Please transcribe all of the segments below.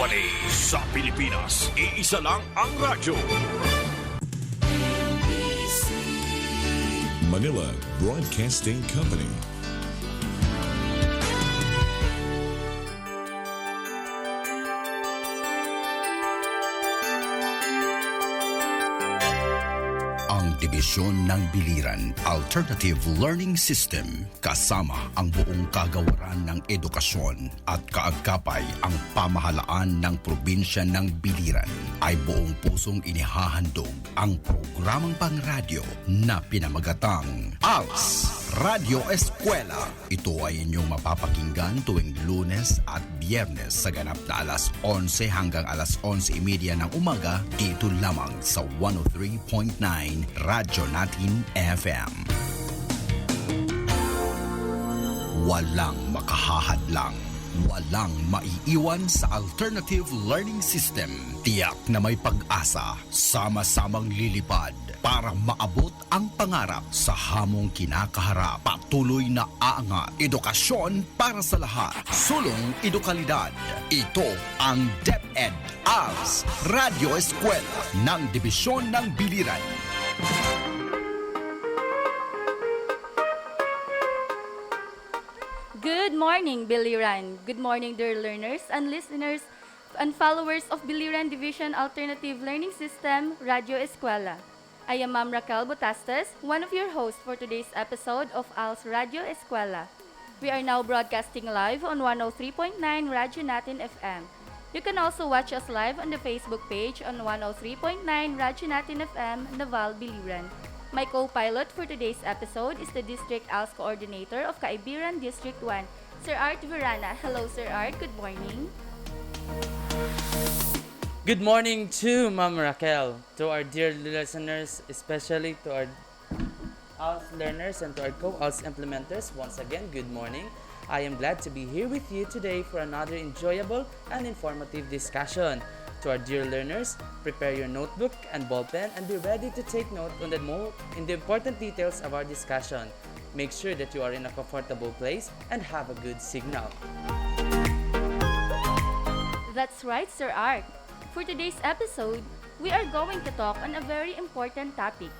Company sa Pilipinas. Iisa lang ang radyo. Manila Broadcasting Company. Ang Dibisyon ng Biliran Alternative Learning System kasama ang buong kagawaran ng edukasyon at kaagapay ang pamahalaan ng probinsya ng Biliran ay buong pusong inihahandog ang programang pangradyo na pinamagatang Als Radyo Eskwela. Ito ay inyong mapapakinggan tuwing Lunes at Biyernes sa ganap na alas 11 hanggang alas 11:30 ng umaga dito lamang sa 103.9 Radyo Natin FM. Walang makahahadlang, walang maiiwan sa Alternative Learning System. Tiyak na may pag-asa, sama-samang lilipad para maabot ang pangarap sa hamong kinakaharap. Patuloy na aangat, edukasyon para sa lahat, sulong edukalidad. Ito ang DepEd Als Radyo Eskwela ng Dibisyon ng Biliran. Good morning, Biliran. Good morning, dear learners and listeners and followers of Biliran Division Alternative Learning System, Radyo Eskwela. I am Ma'am Raquel Botastes, one of your hosts for today's episode of Als Radyo Eskwela. We are now broadcasting live on 103.9 Radyo Natin FM. You can also watch us live on the Facebook page on 103.9 Radyo Natin FM, Naval, Biliran. My co-pilot for today's episode is the District ALS Coordinator of Caibiran District 1, Sir Art Verana. Hello, Sir Art. Good morning. Good morning to Ma'am Raquel, to our dear listeners, especially to our ALS learners and to our co-ALS implementers. Once again, good morning. I am glad to be here with you today for another enjoyable and informative discussion. To our dear learners, prepare your notebook and ballpen and be ready to take note on the important details of our discussion. Make sure that you are in a comfortable place and have a good signal. That's right, Sir Art. For today's episode, we are going to talk on a very important topic.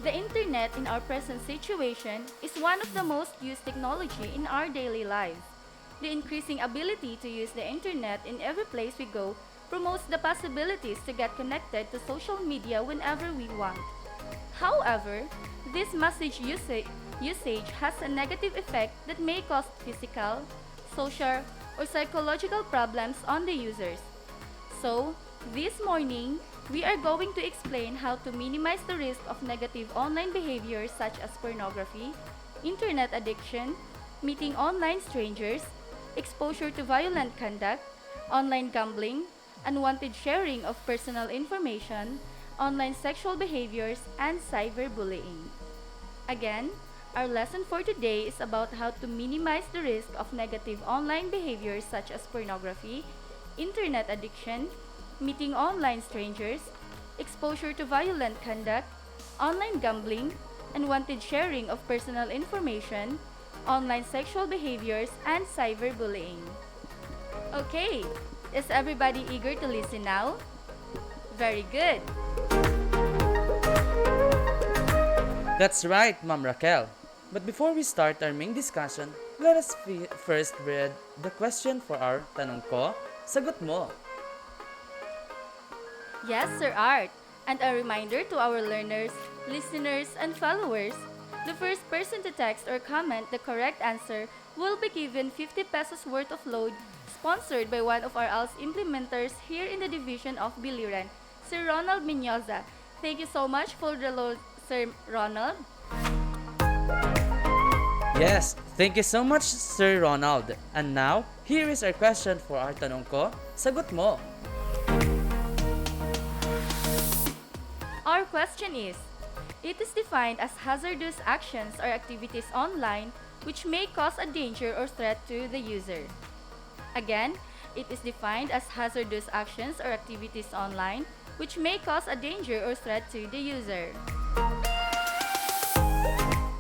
The internet in our present situation is one of the most used technology in our daily lives. The increasing ability to use the internet in every place we go promotes the possibilities to get connected to social media whenever we want. However, this message usage has a negative effect that may cause physical, social, or psychological problems on the users. So, this morning, we are going to explain how to minimize the risk of negative online behaviors such as pornography, internet addiction, meeting online strangers, exposure to violent conduct, online gambling, unwanted sharing of personal information, online sexual behaviors, and cyberbullying. Again, our lesson for today is about how to minimize the risk of negative online behaviors such as pornography, internet addiction, meeting online strangers, exposure to violent conduct, online gambling, unwanted sharing of personal information, online sexual behaviors, and cyberbullying. Okay, is everybody eager to listen now? Very good. That's right, Ma'am Raquel. But before we start our main discussion, let us first read the question for our Tanong Ko, Sagot Mo. Yes, Sir Art. And a reminder to our learners, listeners, and followers, the first person to text or comment the correct answer will be given 50 pesos worth of load, sponsored by one of our ALS implementers here in the division of Biliran, Sir Ronald Minyoza. Thank you so much for the load, Sir Ronald. Yes, thank you so much, Sir Ronald. And now, here is our question for our Tanong Ko, Sagot Mo. Our question is, it is defined as hazardous actions or activities online which may cause a danger or threat to the user. Again, it is defined as hazardous actions or activities online which may cause a danger or threat to the user.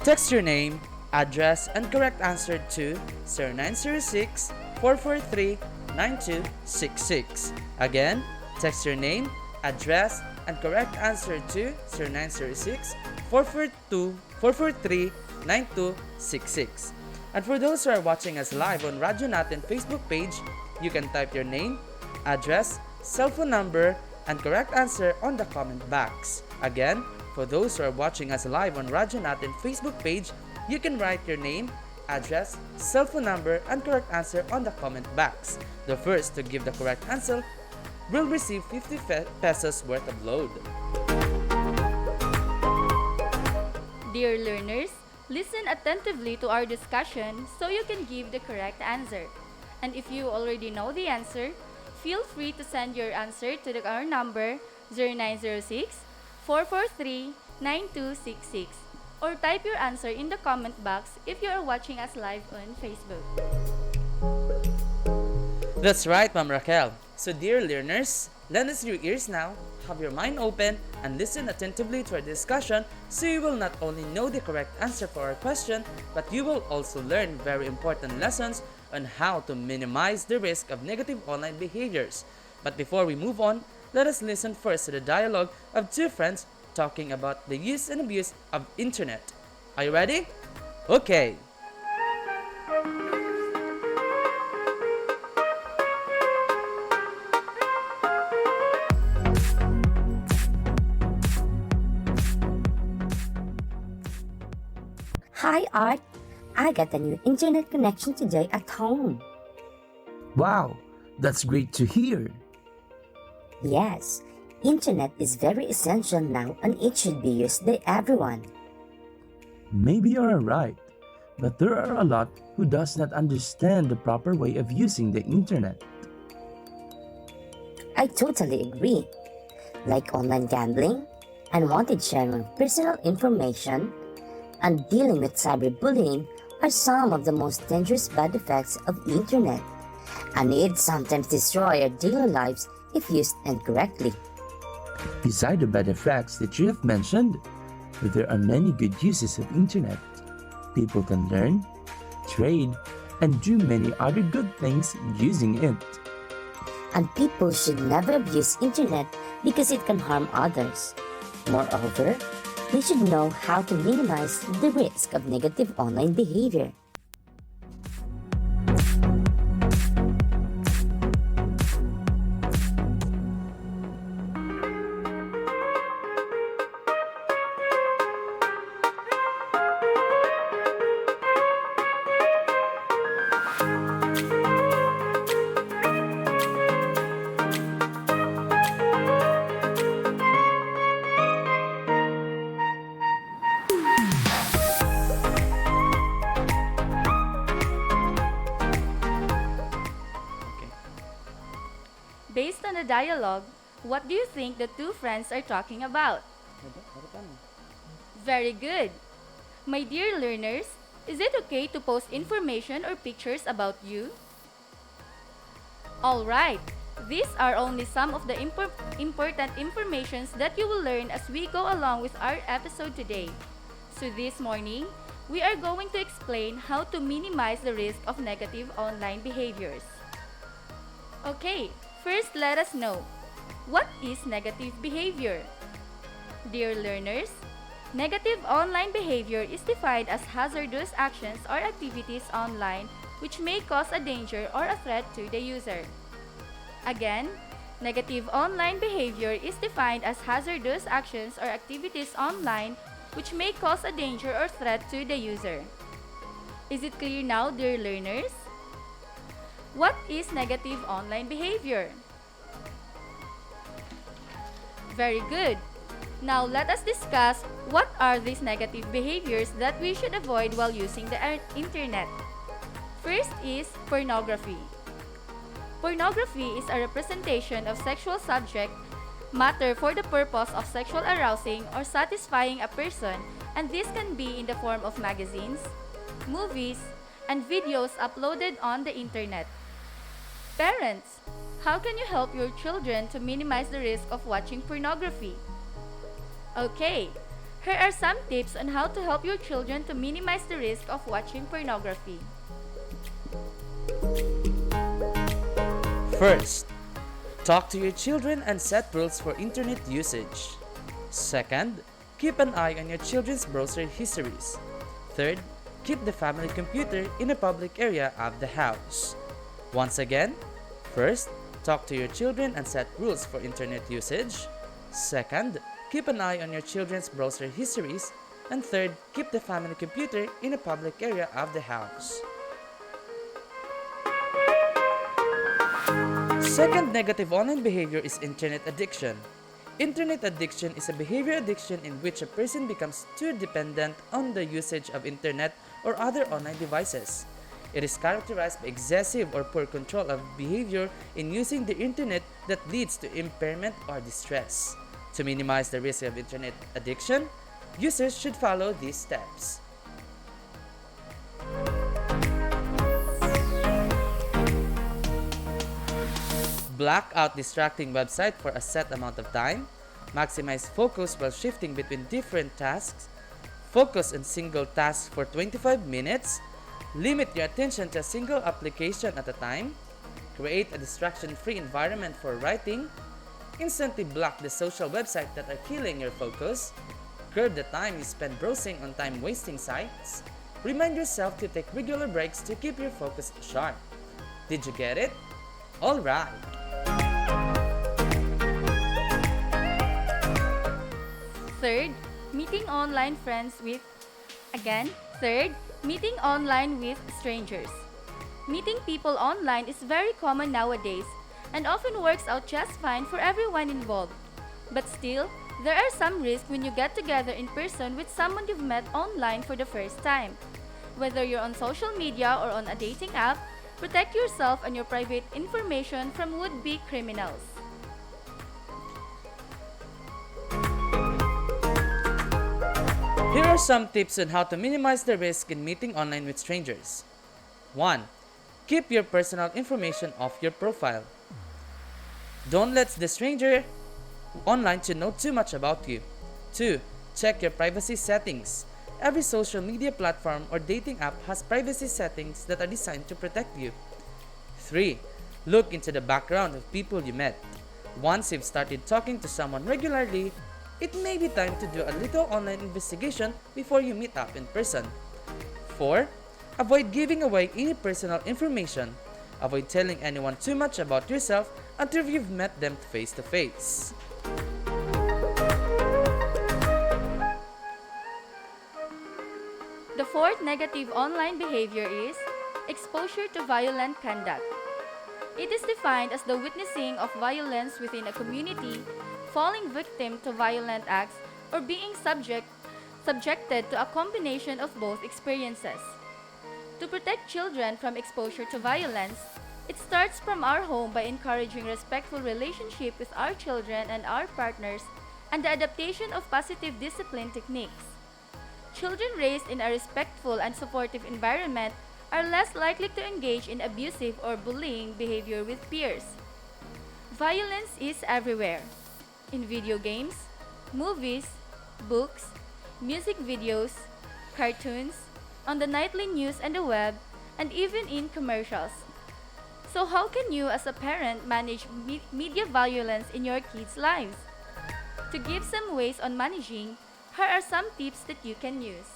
Text your name, address, and correct answer to 0906 443 9266. Again, text your name, address, and correct answer to 0906 443 9266. And for those who are watching us live on Radyo Natin Facebook page, you can type your name, address, cell phone number, and correct answer on the comment box. Again, for those who are watching us live on Radyo Natin Facebook page, you can write your name, address, cell phone number, and correct answer on the comment box. The first to give the correct answer will receive 50 pesos worth of load. Dear learners, listen attentively to our discussion so you can give the correct answer. And if you already know the answer, feel free to send your answer to our number 0906 443 9266 or type your answer in the comment box if you are watching us live on Facebook. That's right, Ma'am Raquel. So dear learners, lend us your ears now, have your mind open, and listen attentively to our discussion so you will not only know the correct answer for our question, but you will also learn very important lessons on how to minimize the risk of negative online behaviors. But before we move on, let us listen first to the dialogue of two friends talking about the use and abuse of internet. Are you ready? Okay. Hi Art, I got a new internet connection today at home. Wow, that's great to hear. Yes, internet is very essential now and it should be used by everyone. Maybe you're right, but there are a lot who does not understand the proper way of using the internet. I totally agree. Like online gambling, unwanted sharing of personal information, and dealing with cyberbullying are some of the most dangerous bad effects of internet, and it sometimes destroys our daily lives if used incorrectly. Beside the bad effects that you have mentioned, there are many good uses of internet. People can learn, trade, and do many other good things using it. And people should never abuse internet because it can harm others. Moreover, they should know how to minimize the risk of negative online behavior. Based on the dialogue, what do you think the two friends are talking about? Very good. My dear learners, is it okay to post information or pictures about you? Alright, these are only some of the important informations that you will learn as we go along with our episode today. So this morning, we are going to explain how to minimize the risk of negative online behaviors. Okay, first let us know, what is negative behavior? Dear learners, negative online behavior is defined as hazardous actions or activities online which may cause a danger or a threat to the user. Again, negative online behavior is defined as hazardous actions or activities online which may cause a danger or threat to the user. Is it clear now, dear learners? What is negative online behavior? Very good. Now let us discuss what are these negative behaviors that we should avoid while using the internet. First is pornography. Pornography is a representation of sexual subject matter for the purpose of sexual arousing or satisfying a person, and this can be in the form of magazines, movies, and videos uploaded on the internet. Parents, how can you help your children to minimize the risk of watching pornography? Okay, here are some tips on how to help your children to minimize the risk of watching pornography. First, talk to your children and set rules for internet usage. Second, keep an eye on your children's browser histories. Third, keep the family computer in a public area of the house. Once again, first, talk to your children and set rules for internet usage. Second, keep an eye on your children's browser histories. And third, keep the family computer in a public area of the house. Second negative online behavior is internet addiction. Internet addiction is a behavior addiction in which a person becomes too dependent on the usage of internet or other online devices. It is characterized by excessive or poor control of behavior in using the internet that leads to impairment or distress. To minimize the risk of internet addiction, users should follow these steps. Block out distracting website for a set amount of time. Maximize focus while shifting between different tasks. Focus on single task for 25 minutes. Limit your attention to a single application at a time. Create a distraction-free environment for writing. Instantly block the social websites that are killing your focus. Curb the time you spend browsing on time-wasting sites. Remind yourself to take regular breaks to keep your focus sharp. Did you get it? Alright! Third, meeting online with strangers. Meeting people online is very common nowadays and often works out just fine for everyone involved. But still, there are some risks when you get together in person with someone you've met online for the first time. Whether you're on social media or on a dating app, protect yourself and your private information from would-be criminals. Here are some tips on how to minimize the risk in meeting online with strangers. 1. Keep your personal information off your profile. Don't let the stranger online to know too much about you. 2. Check your privacy settings. Every social media platform or dating app has privacy settings that are designed to protect you. 3. Look into the background of people you met. Once you've started talking to someone regularly, it may be time to do a little online investigation before you meet up in person. 4. Avoid giving away any personal information. Avoid telling anyone too much about yourself until you've met them face to face. The fourth negative online behavior is exposure to violent conduct. It is defined as the witnessing of violence within a community, falling victim to violent acts, or being subjected to a combination of both experiences. To protect children from exposure to violence, it starts from our home by encouraging respectful relationship with our children and our partners and the adaptation of positive discipline techniques. Children raised in a respectful and supportive environment are less likely to engage in abusive or bullying behavior with peers. Violence is everywhere. In video games, movies, books, music videos, cartoons, on the nightly news and the web, and even in commercials. So how can you as a parent manage media violence in your kids' lives? To give some ways on managing, here are some tips that you can use.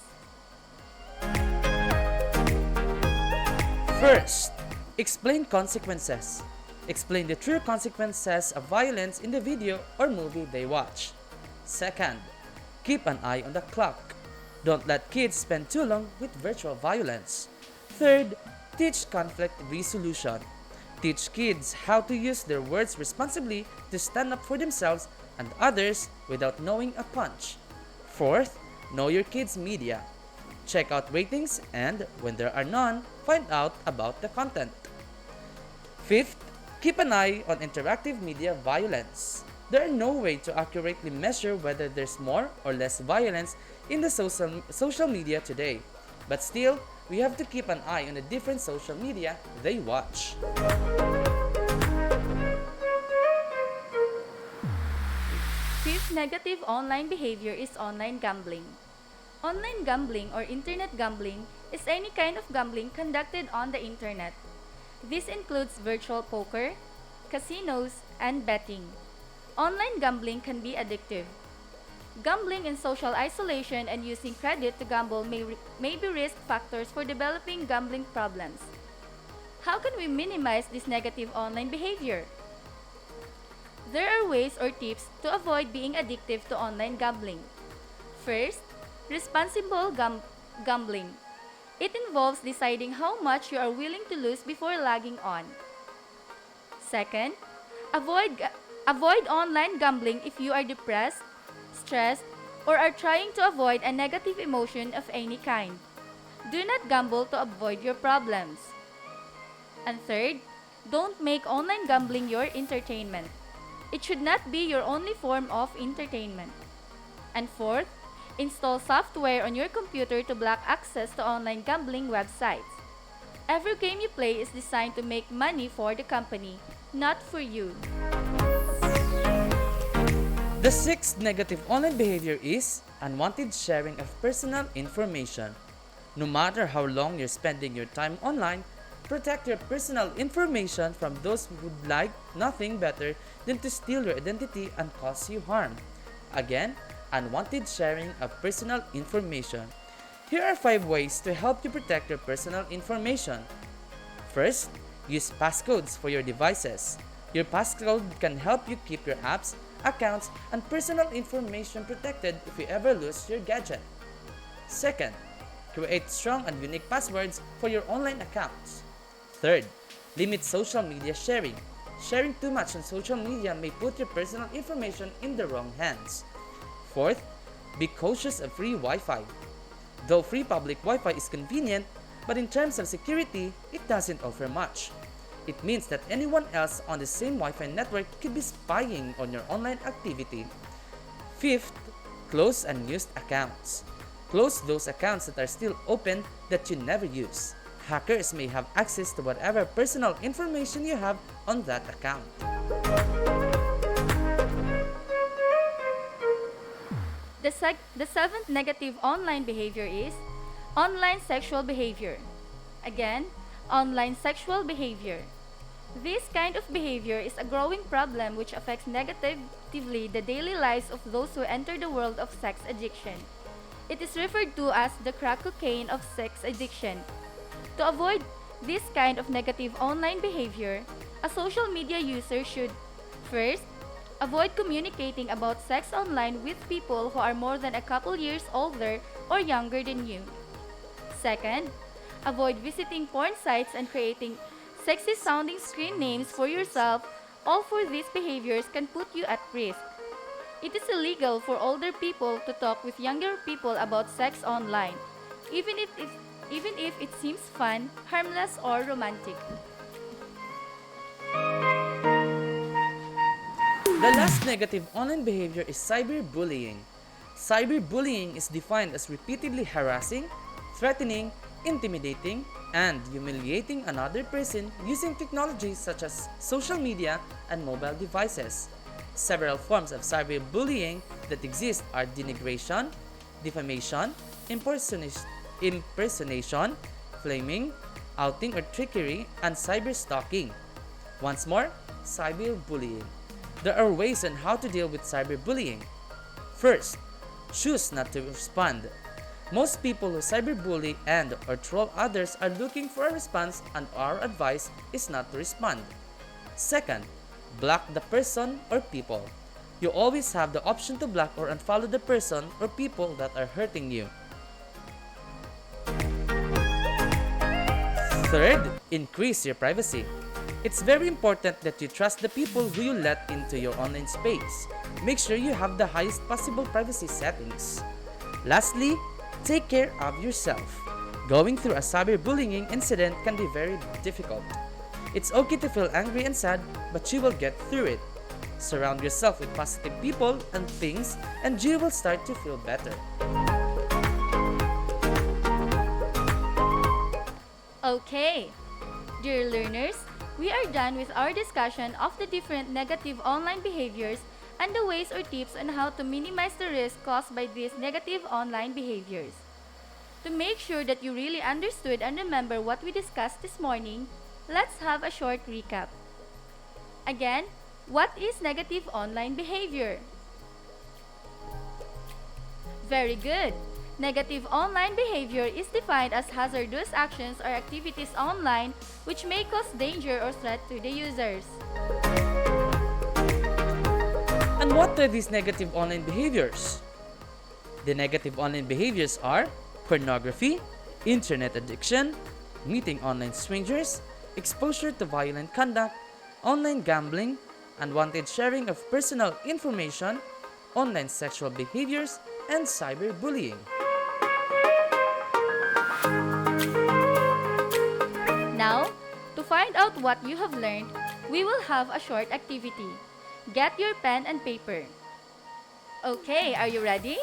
First, explain consequences. Explain the true consequences of violence in the video or movie they watch. Second, keep an eye on the clock. Don't let kids spend too long with virtual violence. Third, teach conflict resolution. Teach kids how to use their words responsibly to stand up for themselves and others without knowing a punch. Fourth, know your kids' media. Check out ratings and, when there are none, find out about the content. Fifth, keep an eye on interactive media violence. There are no way to accurately measure whether there's more or less violence in the social media today. But still, we have to keep an eye on the different social media they watch. Fifth negative online behavior is online gambling. Online gambling or internet gambling is any kind of gambling conducted on the internet. This includes virtual poker, casinos, and betting. Online gambling can be addictive. Gambling in social isolation and using credit to gamble may be risk factors for developing gambling problems. How can we minimize this negative online behavior? There are ways or tips to avoid being addictive to online gambling. First, responsible gambling. It involves deciding how much you are willing to lose before logging on. Second, avoid online gambling if you are depressed, stressed, or are trying to avoid a negative emotion of any kind. Do not gamble to avoid your problems. And third, don't make online gambling your entertainment. It should not be your only form of entertainment. And fourth, install software on your computer to block access to online gambling websites. Every game you play is designed to make money for the company, not for you. The sixth negative online behavior is unwanted sharing of personal information. No matter how long you're spending your time online, protect your personal information from those who would like nothing better than to steal your identity and cause you harm. Again, unwanted sharing of personal information. Here are 5 ways to help you protect your personal information. First, use passcodes for your devices. Your passcode can help you keep your apps, accounts, and personal information protected if you ever lose your gadget. Second, create strong and unique passwords for your online accounts. Third, limit social media sharing. Sharing too much on social media may put your personal information in the wrong hands. Fourth, be cautious of free Wi-Fi. Though free public Wi-Fi is convenient, but in terms of security, it doesn't offer much. It means that anyone else on the same Wi-Fi network could be spying on your online activity. Fifth, close unused accounts. Close those accounts that are still open that you never use. Hackers may have access to whatever personal information you have on that account. The seventh negative online behavior is online sexual behavior. Again, online sexual behavior. This kind of behavior is a growing problem which affects negatively the daily lives of those who enter the world of sex addiction. It is referred to as the crack cocaine of sex addiction. To avoid this kind of negative online behavior, a social media user should first, avoid communicating about sex online with people who are more than a couple years older or younger than you. Second, avoid visiting porn sites and creating sexy sounding screen names for yourself. All for these behaviors can put you at risk. It is illegal for older people to talk with younger people about sex online, even if it seems fun, harmless, or romantic. The last negative online behavior is cyberbullying. Cyberbullying is defined as repeatedly harassing, threatening, intimidating, and humiliating another person using technologies such as social media and mobile devices. Several forms of cyberbullying that exist are denigration, defamation, impersonation, flaming, outing or trickery, and cyberstalking. Once more, cyberbullying. There are ways on how to deal with cyberbullying. First, choose not to respond. Most people who cyberbully and or troll others are looking for a response, and our advice is not to respond. Second, block the person or people. You always have the option to block or unfollow the person or people that are hurting you. Third, increase your privacy. It's very important that you trust the people who you let into your online space. Make sure you have the highest possible privacy settings. Lastly, take care of yourself. Going through a cyberbullying incident can be very difficult. It's okay to feel angry and sad, but you will get through it. Surround yourself with positive people and things, and you will start to feel better. Okay, dear learners, we are done with our discussion of the different negative online behaviors and the ways or tips on how to minimize the risk caused by these negative online behaviors. To make sure that you really understood and remember what we discussed this morning, let's have a short recap. Again, what is negative online behavior? Very good. Negative online behavior is defined as hazardous actions or activities online which may cause danger or threat to the users. And what are these negative online behaviors? The negative online behaviors are pornography, internet addiction, meeting online strangers, exposure to violent conduct, online gambling, unwanted sharing of personal information, online sexual behaviors, and cyberbullying. Now, to find out what you have learned, we will have a short activity. Get your pen and paper. Okay, are you ready?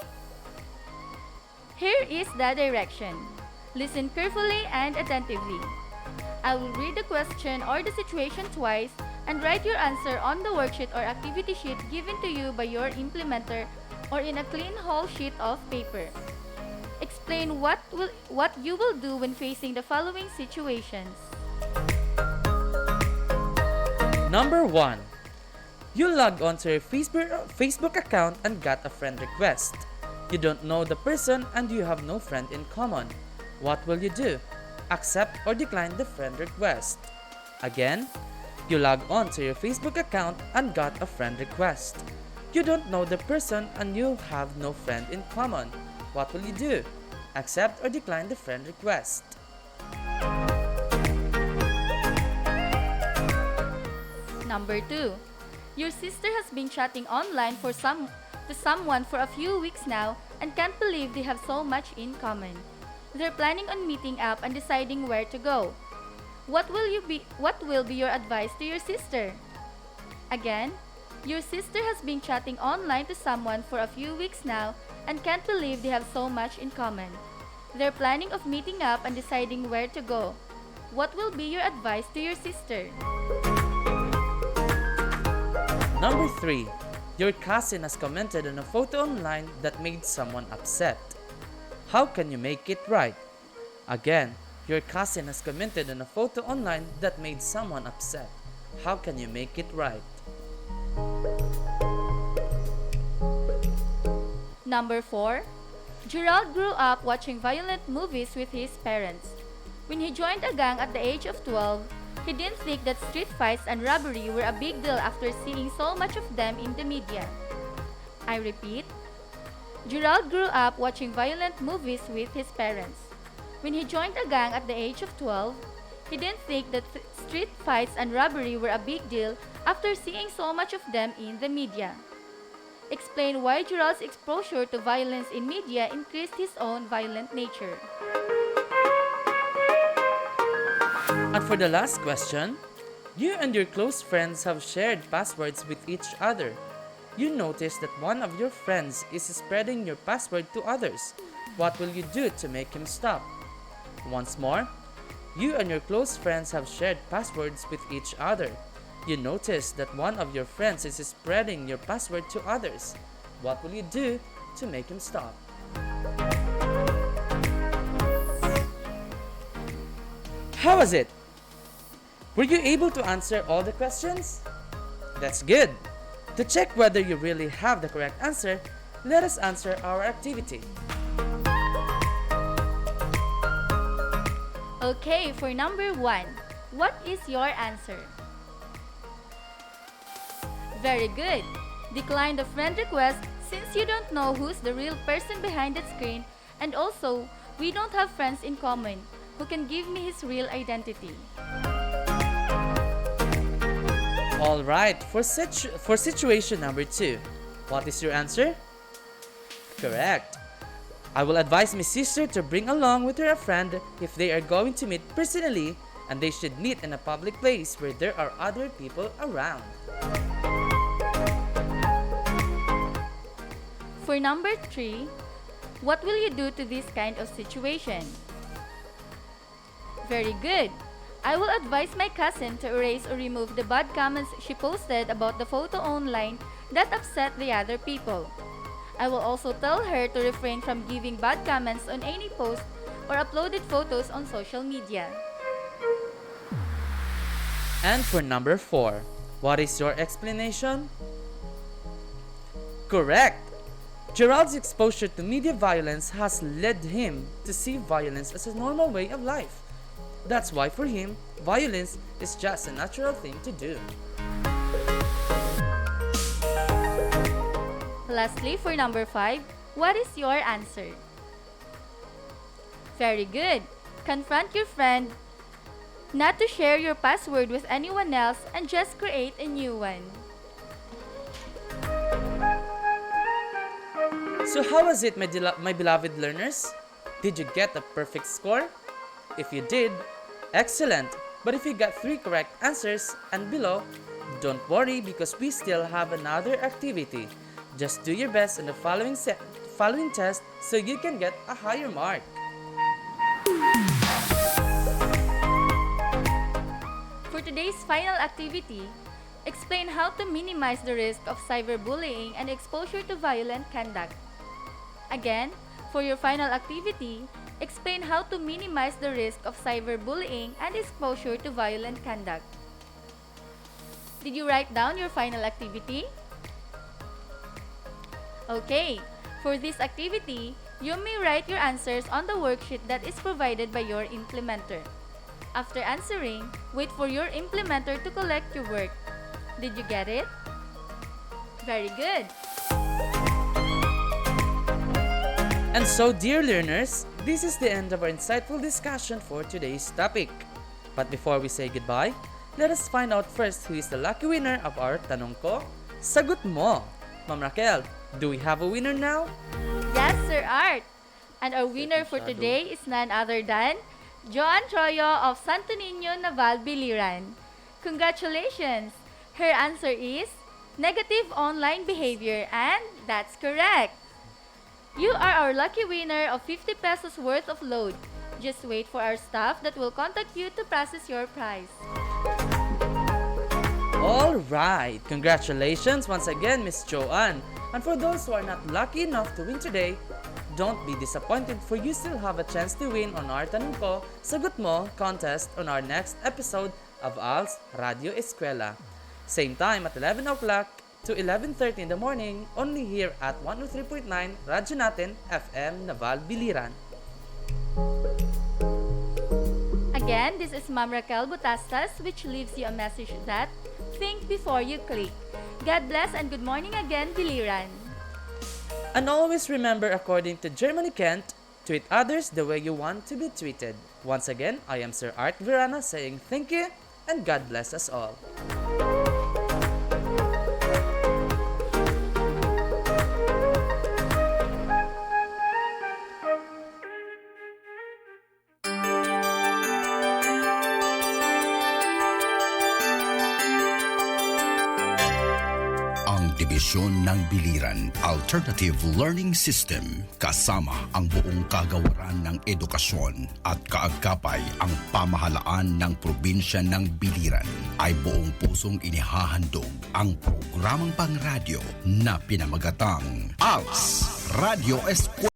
Here is the direction. Listen carefully and attentively. I will read the question or the situation twice and write your answer on the worksheet or activity sheet given to you by your implementer or in a clean whole sheet of paper. Explain what you will do when facing the following situations. Number 1. You log on to your Facebook account and got a friend request. You don't know the person and you have no friend in common. What will you do? Accept or decline the friend request. Again, you log on to your Facebook account and got a friend request. You don't know the person and you have no friend in common. What will you do? Accept or decline the friend request. Number 2. Your sister has been chatting online to someone for a few weeks now and can't believe they have so much in common. They're planning on meeting up and deciding where to go. What will be your advice to your sister? Again, your sister has been chatting online to someone for a few weeks now and can't believe they have so much in common. They're planning of meeting up and deciding where to go. What will be your advice to your sister? Number 3. Your cousin has commented on a photo online that made someone upset. How can you make it right? Again, your cousin has commented on a photo online that made someone upset. How can you make it right? Number 4. Gerald grew up watching violent movies with his parents. When he joined a gang at the age of 12, he didn't think that street fights and robbery were a big deal after seeing so much of them in the media. I repeat, Gerald grew up watching violent movies with his parents. When he joined a gang at the age of 12, he didn't think that street fights and robbery were a big deal after seeing so much of them in the media. Explain why Gerald's exposure to violence in media increased his own violent nature. And for the last question, you and your close friends have shared passwords with each other. You notice that one of your friends is spreading your password to others. What will you do to make him stop? Once more, you and your close friends have shared passwords with each other. You notice that one of your friends is spreading your password to others. What will you do to make him stop? How was it? Were you able to answer all the questions? That's good. To check whether you really have the correct answer, let us answer our activity. Okay, for number 1, what is your answer? Very good. Decline the friend request since you don't know who's the real person behind that screen, and also, we don't have friends in common who can give me his real identity. Alright, for situation number 2, what is your answer? Correct. I will advise my sister to bring along with her a friend if they are going to meet personally, and they should meet in a public place where there are other people around. For number 3, what will you do to this kind of situation? Very good. I will advise my cousin to erase or remove the bad comments she posted about the photo online that upset the other people. I will also tell her to refrain from giving bad comments on any post or uploaded photos on social media. And for number 4, What is your explanation? Correct! Gerald's exposure to media violence has led him to see violence as a normal way of life. That's why for him, violence is just a natural thing to do. Lastly, for number 5, what is your answer? Very good. Confront your friend not to share your password with anyone else and just create a new one. So how was it, my beloved learners? Did you get a perfect score? If you did, excellent. But if you got 3 correct answers and below, don't worry because we still have another activity. Just do your best in the following test so you can get a higher mark. For today's final activity, explain how to minimize the risk of cyberbullying and exposure to violent conduct. Again, for your final activity, explain how to minimize the risk of cyberbullying and exposure to violent conduct. Did you write down your final activity? Okay, for this activity, you may write your answers on the worksheet that is provided by your implementer. After answering, wait for your implementer to collect your work. Did you get it? Very good! And so, dear learners, this is the end of our insightful discussion for today's topic. But before we say goodbye, let us find out first who is the lucky winner of our Tanong Ko, Sagot Mo. Ma'am Raquel, do we have a winner now? Yes, Sir Art! And our winner for today is none other than Joan Troyo of Santo Niño, Naval, Biliran. Congratulations! Her answer is negative online behavior, and that's correct. You are our lucky winner of 50 pesos worth of load. Just wait for our staff that will contact you to process your prize. Alright, congratulations once again, Miss Joanne. And for those who are not lucky enough to win today, don't be disappointed for you still have a chance to win on our Tanong Ko, Sagot Mo contest on our next episode of Als Radyo Eskwela. Same time at 11 o'clock to 11:30 in the morning, only here at 103.9 Radyo Natin FM Naval, Biliran. Again, this is Ma'am Raquel Butastas, which leaves you a message that think before you click. God bless and good morning again, Biliran. And always remember, according to Germany Kent, treat others the way you want to be treated. Once again, I am Sir Art Virana saying thank you and God bless us all. Dibisyon ng Biliran Alternative Learning System kasama ang buong kagawaran ng edukasyon at kaagapay ang pamahalaan ng probinsya ng Biliran ay buong pusong inihahandog ang programang pangradyo na pinamagatang Als Radyo Eskwela.